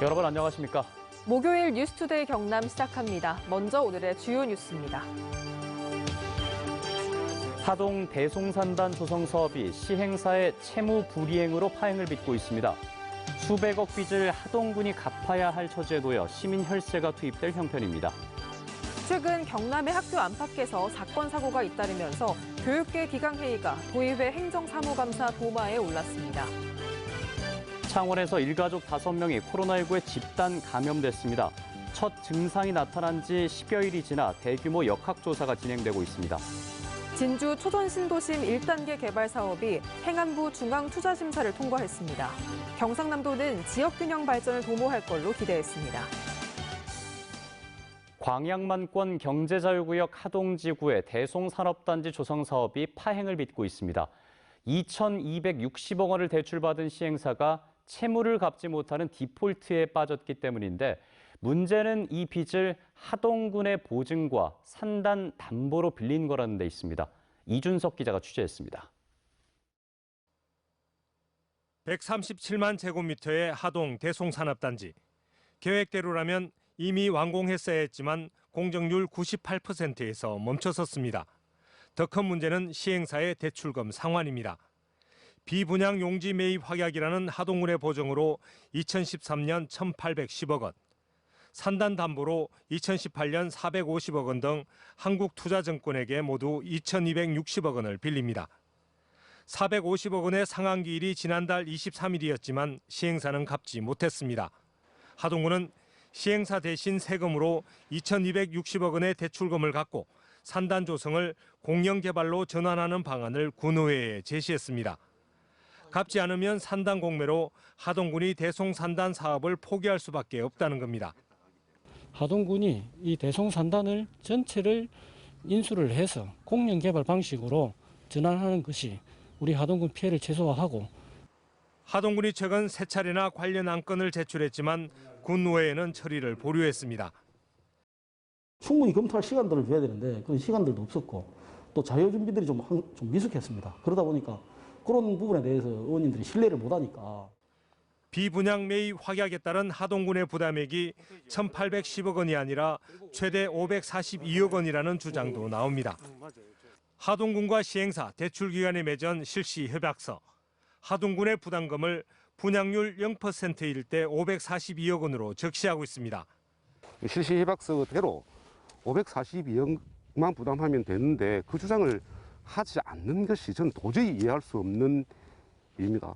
여러분 안녕하십니까? 목요일 뉴스투데이 경남 시작합니다. 먼저 오늘의 주요 뉴스입니다. 하동 대송산단 조성 사업이 시행사의 채무 불이행으로 파행을 빚고 있습니다. 수백억 빚을 하동군이 갚아야 할 처지에 놓여 시민 혈세가 투입될 형편입니다. 최근 경남의 학교 안팎에서 사건 사고가 잇따르면서 교육계 기강회의가 도의회 행정사무감사 도마에 올랐습니다. 창원에서 일가족 5명이 코로나19에 집단 감염됐습니다. 첫 증상이 나타난 지 10여일이 지나 대규모 역학조사가 진행되고 있습니다. 진주 초전신도심 1단계 개발 사업이 행안부 중앙투자심사를 통과했습니다. 경상남도는 지역균형 발전을 도모할 걸로 기대했습니다. 광양만권 경제자유구역 하동지구의 대송산업단지 조성 사업이 파행을 빚고 있습니다. 2,260억 원을 대출받은 시행사가 채무를 갚지 못하는 디폴트에 빠졌기 때문인데 문제는 이 빚을 하동군의 보증과 산단 담보로 빌린 거라는 데 있습니다. 이준석 기자가 취재했습니다. 137만 제곱미터의 하동 대송산업단지. 계획대로라면 이미 완공했어야 했지만 공정률 98%에서 멈춰섰습니다. 더 큰 문제는 시행사의 대출금 상환입니다. 비분양 용지 매입 확약이라는 하동군의 보증으로 2013년 1,810억 원, 산단 담보로 2018년 450억 원 등 한국투자증권에게 모두 2,260억 원을 빌립니다. 450억 원의 상환기일이 지난달 23일이었지만 시행사는 갚지 못했습니다. 하동군은 시행사 대신 세금으로 2,260억 원의 대출금을 갚고 산단 조성을 공영개발로 전환하는 방안을 군의회에 제시했습니다. 갚지 않으면 산단 공매로 하동군이 대송산단 사업을 포기할 수밖에 없다는 겁니다. 하동군이 이 대송산단을 전체를 인수를 해서 공영개발 방식으로 전환하는 것이 우리 하동군 피해를 최소화하고 하동군이 최근 3차례나 관련 안건을 제출했지만 군의회에는 처리를 보류했습니다. 충분히 검토할 시간들을 줘야 되는데 그런 시간들도 없었고 또 자료 준비들이 좀 미숙했습니다. 그러다 보니까 그런 부분에 대해서 의원님들이 신뢰를 못하니까. 비분양 매입 확약에 따른 하동군의 부담액이 1,810억 원이 아니라 최대 542억 원이라는 주장도 나옵니다. 하동군과 시행사, 대출기관에 맺은 실시협약서. 하동군의 부담금을 분양률 0%일 때 542억 원으로 적시하고 있습니다. 실시협약서대로 542억만 부담하면 되는데 그 주장을 하지 않는 것이 저는 도저히 이해할 수 없는 일입니다.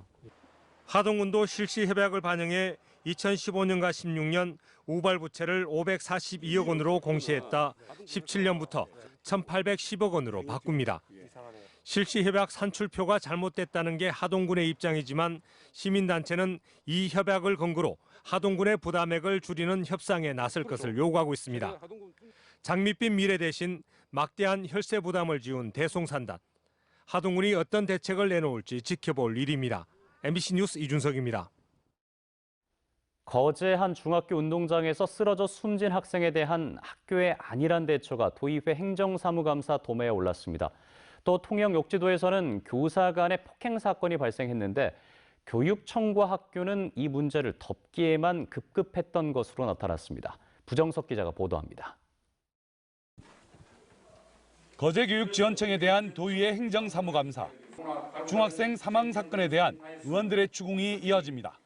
하동군도 실시협약을 반영해 2015년과 16년 우발부채를 542억 원으로 공시했다 17년부터 1,810억 원으로 바꿉니다. 실시협약 산출표가 잘못됐다는 게 하동군의 입장이지만 시민단체는 이 협약을 근거로 하동군의 부담액을 줄이는 협상에 나설 것을 요구하고 있습니다. 장밋빛 미래 대신 막대한 혈세 부담을 지운 대송산단. 하동군이 어떤 대책을 내놓을지 지켜볼 일입니다. MBC 뉴스 이준석입니다. 거제 한 중학교 운동장에서 쓰러져 숨진 학생에 대한 학교의 안일한 대처가 도의회 행정사무감사 도매에 올랐습니다. 또 통영 욕지도에서는 교사 간의 폭행 사건이 발생했는데 교육청과 학교는 이 문제를 덮기에만 급급했던 것으로 나타났습니다. 부정석 기자가 보도합니다. 거제교육지원청에 대한 도의회 행정사무감사. 중학생 사망 사건에 대한 의원들의 추궁이 이어집니다.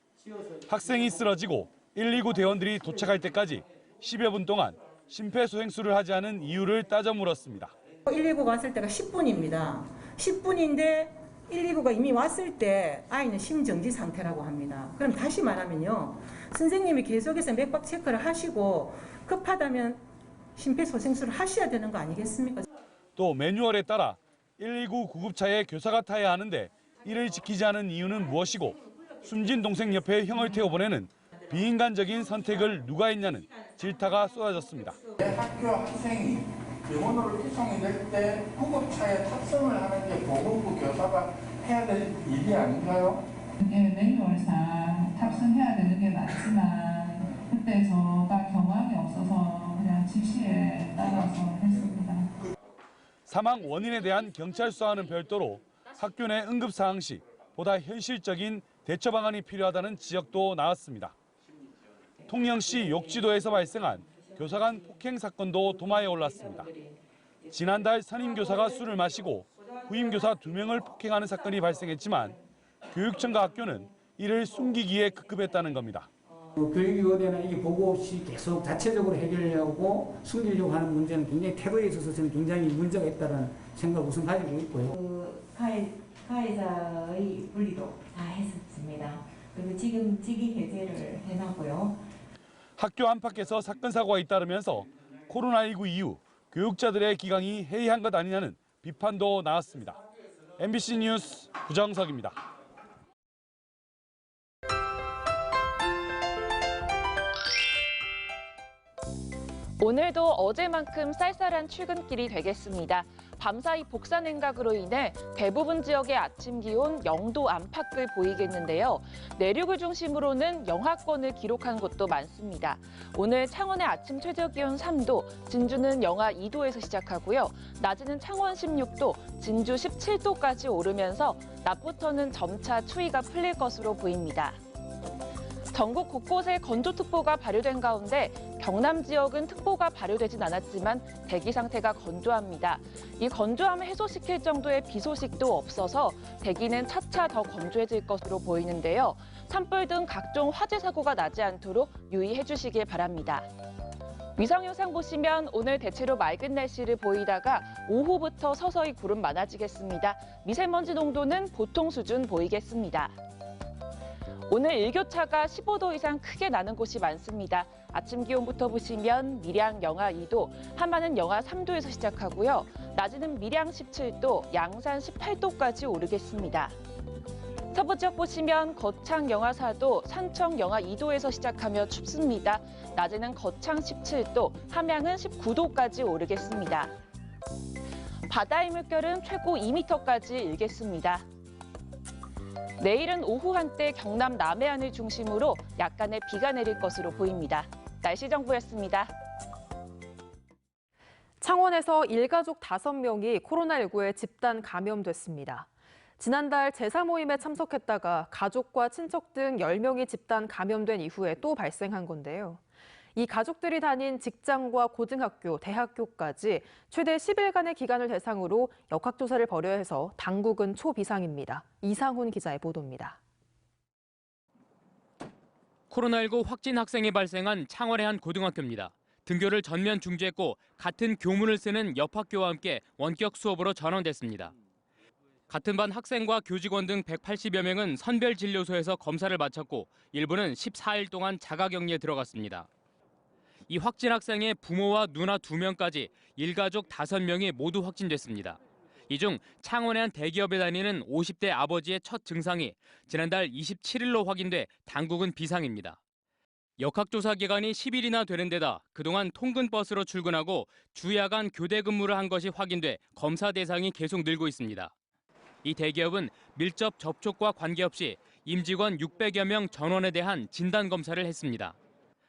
학생이 쓰러지고 119 대원들이 도착할 때까지 10여 분 동안 심폐소생술을 하지 않은 이유를 따져 물었습니다. 119가 왔을 때가 10분입니다. 10분인데 119가 이미 왔을 때 아이는 심정지 상태라고 합니다. 그럼 다시 말하면요. 선생님이 계속해서 맥박 체크를 하시고 급하다면 심폐소생술을 하셔야 되는 거 아니겠습니까? 또 매뉴얼에 따라 119 구급차에 교사가 타야 하는데 이를 지키지 않은 이유는 무엇이고 숨진 동생 옆에 형을 태워보내는 비인간적인 선택을 누가 했냐는 질타가 쏟아졌습니다. 학교 학생이 병원으로 이송이 될 때 구급차에 탑승을 하는 게 보건부 교사가 해야 될 일이 아닌가요? 네, 매뉴얼상 탑승해야 되는 게 맞지만 그때 저가 경황이 없어서 그냥 지시에 따라서 했습니다. 사망 원인에 대한 경찰 수사와는 별도로 학교 내 응급 상황 시 보다 현실적인 대처 방안이 필요하다는 지적도 나왔습니다. 통영시 욕지도에서 발생한 교사 간 폭행 사건도 도마에 올랐습니다. 지난달 선임교사가 술을 마시고 후임교사 2명을 폭행하는 사건이 발생했지만 교육청과 학교는 이를 숨기기에 급급했다는 겁니다. 교육위원회는 이게 보고 없이 계속 자체적으로 해결하려고 숨기려고 하는 문제는 굉장히 태도에 있어서 저는 굉장히 문제가 있다는 생각을 우선 가지고 있고요. 가해자의 분리도 다 했었습니다. 그리고 지금 직위 해제를 해놨고요. 학교 안팎에서 사건 사고가 잇따르면서 코로나19 이후 교육자들의 기강이 해이한 것 아니냐는 비판도 나왔습니다. MBC 뉴스 구정석입니다. 오늘도 어제만큼 쌀쌀한 출근길이 되겠습니다. 밤사이 복사 냉각으로 인해 대부분 지역의 아침 기온 0도 안팎을 보이겠는데요. 내륙을 중심으로는 영하권을 기록한 곳도 많습니다. 오늘 창원의 아침 최저 기온 3도, 진주는 영하 2도에서 시작하고요. 낮에는 창원 16도, 진주 17도까지 오르면서 낮부터는 점차 추위가 풀릴 것으로 보입니다. 전국 곳곳에 건조특보가 발효된 가운데 경남 지역은 특보가 발효되진 않았지만 대기 상태가 건조합니다. 이 건조함을 해소시킬 정도의 비 소식도 없어서 대기는 차차 더 건조해질 것으로 보이는데요. 산불 등 각종 화재 사고가 나지 않도록 유의해 주시길 바랍니다. 위성 영상 보시면 오늘 대체로 맑은 날씨를 보이다가 오후부터 서서히 구름 많아지겠습니다. 미세먼지 농도는 보통 수준 보이겠습니다. 오늘 일교차가 15도 이상 크게 나는 곳이 많습니다. 아침 기온부터 보시면 밀양 영하 2도, 함안은 영하 3도에서 시작하고요. 낮에는 밀양 17도, 양산 18도까지 오르겠습니다. 서부 지역 보시면 거창 영하 4도, 산청 영하 2도에서 시작하며 춥습니다. 낮에는 거창 17도, 함양은 19도까지 오르겠습니다. 바다의 물결은 최고 2m까지 일겠습니다. 내일은 오후 한때 경남 남해안을 중심으로 약간의 비가 내릴 것으로 보입니다. 날씨 정보였습니다. 창원에서 일가족 5명이 코로나19에 집단 감염됐습니다. 지난달 제사 모임에 참석했다가 가족과 친척 등 10명이 집단 감염된 이후에 또 발생한 건데요. 이 가족들이 다닌 직장과 고등학교, 대학교까지 최대 10일간의 기간을 대상으로 역학조사를 벌여야 해서 당국은 초비상입니다. 이상훈 기자의 보도입니다. 코로나19 확진 학생이 발생한 창원의 한 고등학교입니다. 등교를 전면 중지했고 같은 교문을 쓰는 옆 학교와 함께 원격 수업으로 전환됐습니다. 같은 반 학생과 교직원 등 180여 명은 선별진료소에서 검사를 마쳤고 일부는 14일 동안 자가격리에 들어갔습니다. 이 확진 학생의 부모와 누나 2명까지 일가족 5명이 모두 확진됐습니다. 이 중 창원의 한 대기업에 다니는 50대 아버지의 첫 증상이 지난달 27일로 확인돼 당국은 비상입니다. 역학조사 기간이 10일이나 되는 데다 그동안 통근버스로 출근하고 주야간 교대 근무를 한 것이 확인돼 검사 대상이 계속 늘고 있습니다. 이 대기업은 밀접 접촉과 관계없이 임직원 600여 명 전원에 대한 진단검사를 했습니다.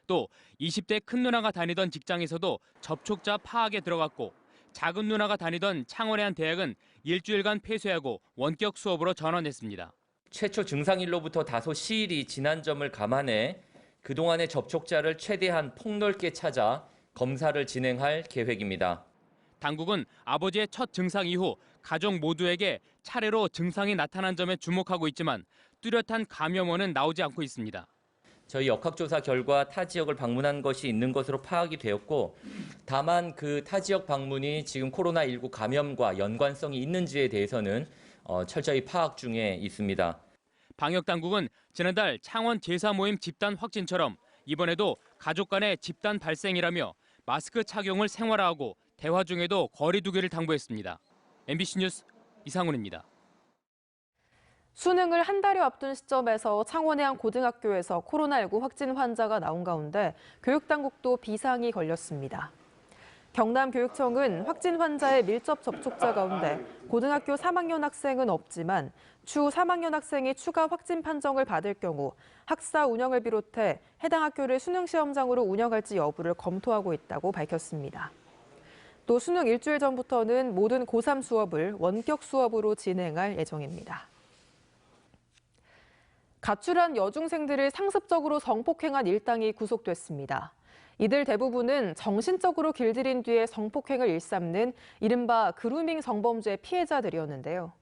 또 20대 큰 누나가 다니던 직장에서도 접촉자 파악에 들어갔고 작은 누나가 다니던 창원의 한 대학은 일주일간 폐쇄하고 원격 수업으로 전환했습니다. 최초 증상일로부터 다소 시일이 지난 점을 감안해 그동안의 접촉자를 최대한 폭넓게 찾아 검사를 진행할 계획입니다. 당국은 아버지의 첫 증상 이후 가족 모두에게 차례로 증상이 나타난 점에 주목하고 있지만 뚜렷한 감염원은 나오지 않고 있습니다. 저희 역학조사 결과 타 지역을 방문한 것이 있는 것으로 파악이 되었고 다만 그 타 지역 방문이 지금 코로나19 감염과 연관성이 있는지에 대해서는 철저히 파악 중에 있습니다. 방역당국은 지난달 창원 제사 모임 집단 확진처럼 이번에도 가족 간의 집단 발생이라며 마스크 착용을 생활화하고 대화 중에도 거리 두기를 당부했습니다. MBC 뉴스 이상훈입니다. 수능을 한 달여 앞둔 시점에서 창원의 한 고등학교에서 코로나19 확진 환자가 나온 가운데 교육당국도 비상이 걸렸습니다. 경남교육청은 확진 환자의 밀접 접촉자 가운데 고등학교 3학년 학생은 없지만 추후 3학년 학생이 추가 확진 판정을 받을 경우 학사 운영을 비롯해 해당 학교를 수능시험장으로 운영할지 여부를 검토하고 있다고 밝혔습니다. 또 수능 일주일 전부터는 모든 고3 수업을 원격 수업으로 진행할 예정입니다. 가출한 여중생들을 상습적으로 성폭행한 일당이 구속됐습니다. 이들 대부분은 정신적으로 길들인 뒤에 성폭행을 일삼는 이른바 그루밍 성범죄 피해자들이었는데요.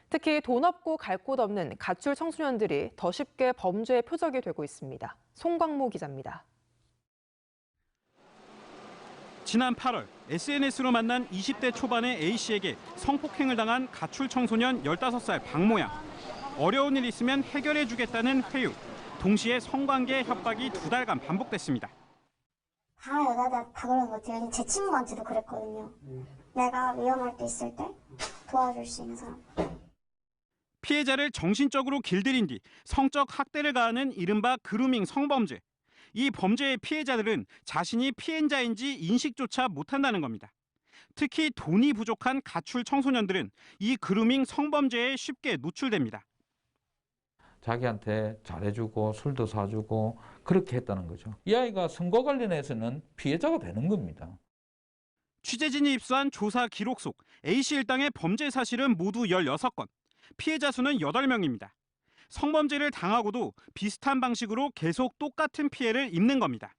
특히 돈 없고 갈 곳 없는 가출 청소년들이 더 쉽게 범죄의 표적이 되고 있습니다. 송광모 기자입니다. 지난 8월 SNS로 만난 20대 초반의 A씨에게 성폭행을 당한 가출 청소년 15살 박모양. 어려운 일 있으면 해결해주겠다는 회유. 동시에 성관계 협박이 2달간 반복됐습니다. 다 여자들 다 그런 것 같아요. 제 친구한테도 그랬거든요. 내가 위험할 때 있을 때 도와줄 수 있는 사람. 피해자를 정신적으로 길들인 뒤 성적 학대를 가하는 이른바 그루밍 성범죄. 이 범죄의 피해자들은 자신이 피해자인지 인식조차 못한다는 겁니다. 특히 돈이 부족한 가출 청소년들은 이 그루밍 성범죄에 쉽게 노출됩니다. 자기한테 잘해주고 술도 사주고 그렇게 했다는 거죠. 이 아이가 선거 관련해서는 피해자가 되는 겁니다. 취재진이 입수한 조사 기록 속 A씨 일당의 범죄 사실은 모두 16건, 피해자 수는 8명입니다. 성범죄를 당하고도 비슷한 방식으로 계속 똑같은 피해를 입는 겁니다.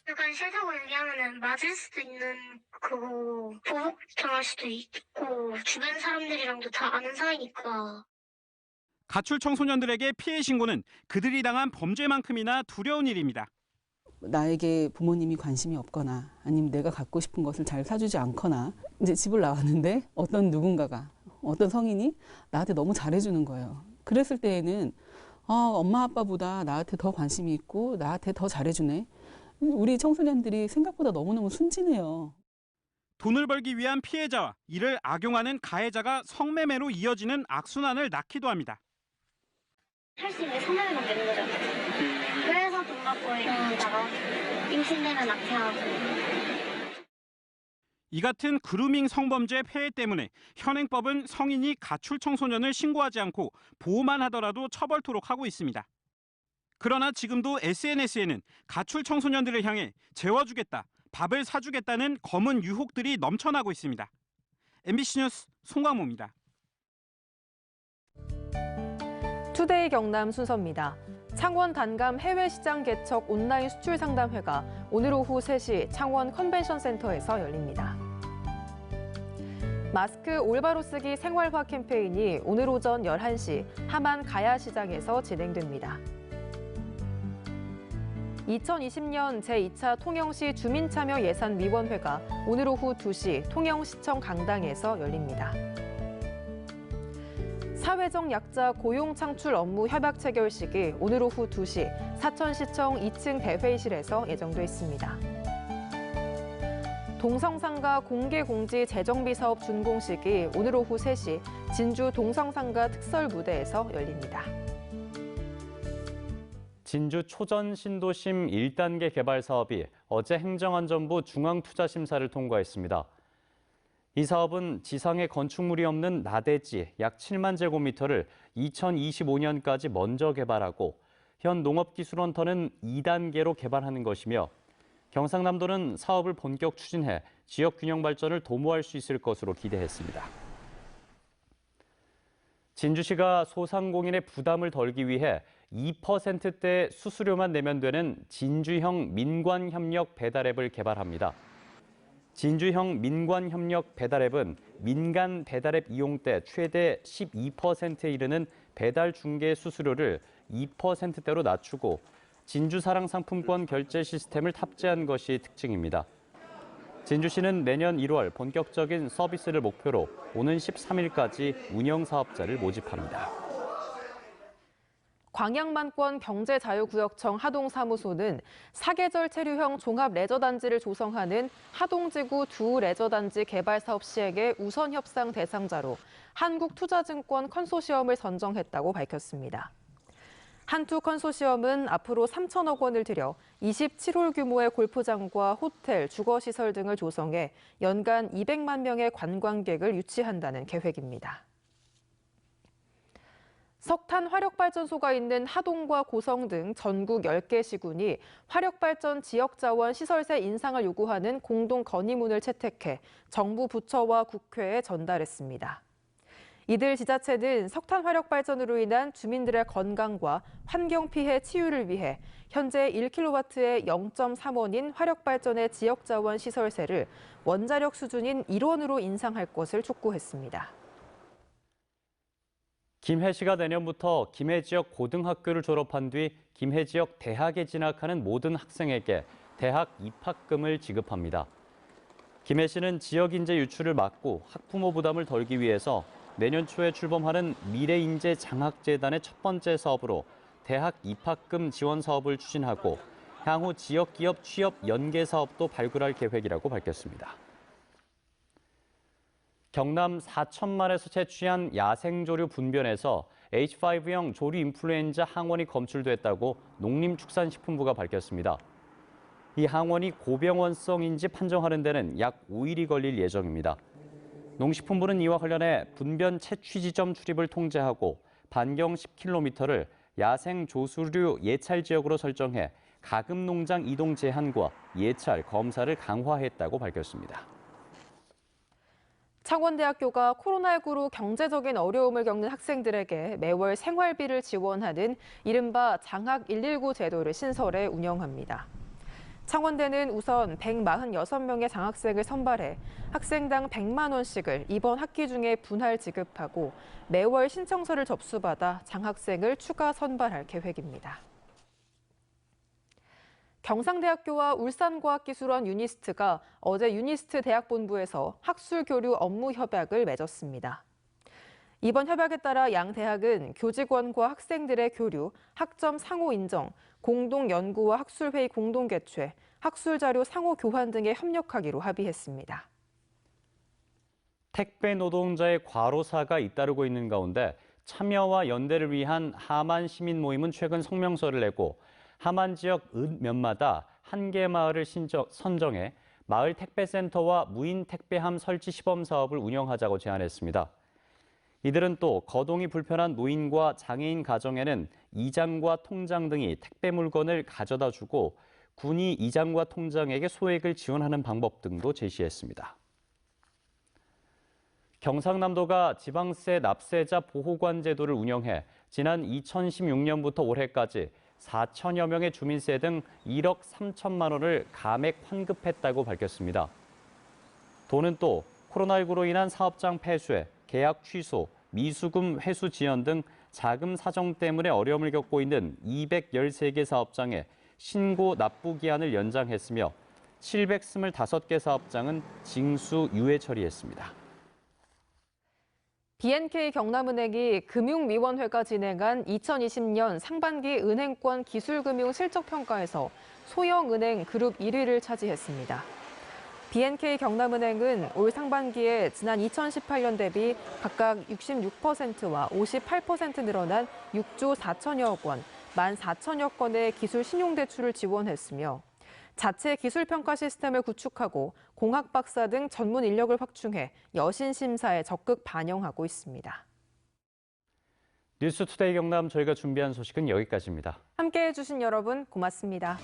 약간 싫다고 얘기하면 맞을 수도 있는 거고 보복 당할 수도 있고 주변 사람들이랑도 다 아는 사이니까. 가출 청소년들에게 피해 신고는 그들이 당한 범죄만큼이나 두려운 일입니다. 나에게 부모님이 관심이 없거나 아니면 내가 갖고 싶은 것을 잘 사주지 않거나 이제 집을 나왔는데 어떤 누군가가 어떤 성인이 나한테 너무 잘해주는 거예요. 그랬을 때에는 엄마 아빠보다 나한테 더 관심이 있고 나한테 더 잘해주네. 우리 청소년들이 생각보다 너무너무 순진해요. 돈을 벌기 위한 피해자와 이를 악용하는 가해자가 성매매로 이어지는 악순환을 낳기도 합니다. 할 수 있는 게 성매매만 되는 거죠. 그래서 돈 받고 이러다가 임신되면 낙태하고. 이 같은 그루밍 성범죄 폐해 때문에 현행법은 성인이 가출 청소년을 신고하지 않고 보호만 하더라도 처벌토록 하고 있습니다. 그러나 지금도 SNS에는 가출 청소년들을 향해 재워주겠다, 밥을 사주겠다는 검은 유혹들이 넘쳐나고 있습니다. MBC 뉴스 송광모입니다. 투데이 경남 순서입니다. 창원 단감 해외시장 개척 온라인 수출 상담회가 오늘 오후 3시 창원 컨벤션 센터에서 열립니다. 마스크 올바로 쓰기 생활화 캠페인이 오늘 오전 11시 함안 가야시장에서 진행됩니다. 2020년 제2차 통영시 주민참여예산위원회가 오늘 오후 2시 통영시청 강당에서 열립니다. 사회적 약자 고용 창출 업무 협약 체결식이 오늘 오후 2시 사천시청 2층 대회의실에서 예정돼 있습니다. 동성상가 공개공지 재정비 사업 준공식이 오늘 오후 3시 진주 동성상가 특설 무대에서 열립니다. 진주 초전 신도심 1단계 개발 사업이 어제 행정안전부 중앙투자심사를 통과했습니다. 이 사업은 지상에 건축물이 없는 나대지 약 7만 제곱미터를 2025년까지 먼저 개발하고 현 농업기술원터는 2단계로 개발하는 것이며 경상남도는 사업을 본격 추진해 지역 균형 발전을 도모할 수 있을 것으로 기대했습니다. 진주시가 소상공인의 부담을 덜기 위해 2%대 수수료만 내면 되는 진주형 민관협력 배달앱을 개발합니다. 진주형 민관협력 배달앱은 민간 배달앱 이용 때 최대 12%에 이르는 배달 중개 수수료를 2%대로 낮추고 진주사랑 상품권 결제 시스템을 탑재한 것이 특징입니다. 진주시는 내년 1월 본격적인 서비스를 목표로 오는 13일까지 운영 사업자를 모집합니다. 광양만권 경제자유구역청 하동사무소는 사계절 체류형 종합 레저단지를 조성하는 하동지구 두 레저단지 개발 사업 시행의 우선 협상 대상자로 한국투자증권 컨소시엄을 선정했다고 밝혔습니다. 한투 컨소시엄은 앞으로 3천억 원을 들여 27홀 규모의 골프장과 호텔, 주거시설 등을 조성해 연간 200만 명의 관광객을 유치한다는 계획입니다. 석탄 화력발전소가 있는 하동과 고성 등 전국 10개 시군이 화력발전 지역자원 시설세 인상을 요구하는 공동 건의문을 채택해 정부 부처와 국회에 전달했습니다. 이들 지자체는 석탄 화력 발전으로 인한 주민들의 건강과 환경 피해 치유를 위해 현재 1kW에 0.3원인 화력 발전의 지역 자원 시설세를 원자력 수준인 1원으로 인상할 것을 촉구했습니다. 김해 시가 내년부터 김해 지역 고등학교를 졸업한 뒤 김해 지역 대학에 진학하는 모든 학생에게 대학 입학금을 지급합니다. 김해 시는 지역 인재 유출을 막고 학부모 부담을 덜기 위해서 내년 초에 출범하는 미래인재 장학재단의 첫 번째 사업으로 대학 입학금 지원 사업을 추진하고 향후 지역 기업 취업 연계 사업도 발굴할 계획이라고 밝혔습니다. 경남 사천만에서 채취한 야생조류 분변에서 H5형 조류 인플루엔자 항원이 검출됐다고 농림축산식품부가 밝혔습니다. 이 항원이 고병원성인지 판정하는 데는 약 5일이 걸릴 예정입니다. 농식품부는 이와 관련해 분변 채취 지점 출입을 통제하고 반경 10km를 야생 조수류 예찰 지역으로 설정해 가금 농장 이동 제한과 예찰, 검사를 강화했다고 밝혔습니다. 창원대학교가 코로나19로 경제적인 어려움을 겪는 학생들에게 매월 생활비를 지원하는 이른바 장학 119 제도를 신설해 운영합니다. 창원대는 우선 146명의 장학생을 선발해 학생당 100만 원씩을 이번 학기 중에 분할 지급하고 매월 신청서를 접수받아 장학생을 추가 선발할 계획입니다. 경상대학교와 울산과학기술원 유니스트가 어제 유니스트 대학본부에서 학술교류 업무 협약을 맺었습니다. 이번 협약에 따라 양 대학은 교직원과 학생들의 교류, 학점 상호 인정, 공동 연구와 학술회의 공동 개최, 학술 자료 상호 교환 등에 협력하기로 합의했습니다. 택배 노동자의 과로사가 잇따르고 있는 가운데 참여와 연대를 위한 하만 시민 모임은 최근 성명서를 내고 하만 지역 면마다 한 개 마을을 선정해 마을 택배센터와 무인 택배함 설치 시범 사업을 운영하자고 제안했습니다. 이들은 또 거동이 불편한 노인과 장애인 가정에는 이장과 통장 등이 택배 물건을 가져다 주고 군이 이장과 통장에게 소액을 지원하는 방법 등도 제시했습니다. 경상남도가 지방세 납세자 보호관 제도를 운영해 지난 2016년부터 올해까지 4천여 명의 주민세 등 1억 3천만 원을 감액 환급했다고 밝혔습니다. 도는 또 코로나19로 인한 사업장 폐쇄, 계약 취소, 미수금 회수 지연 등 자금 사정 때문에 어려움을 겪고 있는 213개 사업장에 신고 납부 기한을 연장했으며 725개 사업장은 징수 유예 처리했습니다. BNK 경남은행이 금융위원회가 진행한 2020년 상반기 은행권 기술금융 실적평가에서 소형은행 그룹 1위를 차지했습니다. BNK 경남은행은 올 상반기에 지난 2018년 대비 각각 66%와 58% 늘어난 6조 4천여억 원, 14,000여 건의 기술 신용대출을 지원했으며 자체 기술평가 시스템을 구축하고 공학 박사 등 전문 인력을 확충해 여신 심사에 적극 반영하고 있습니다. 뉴스투데이 경남 저희가 준비한 소식은 여기까지입니다. 함께해 주신 여러분 고맙습니다.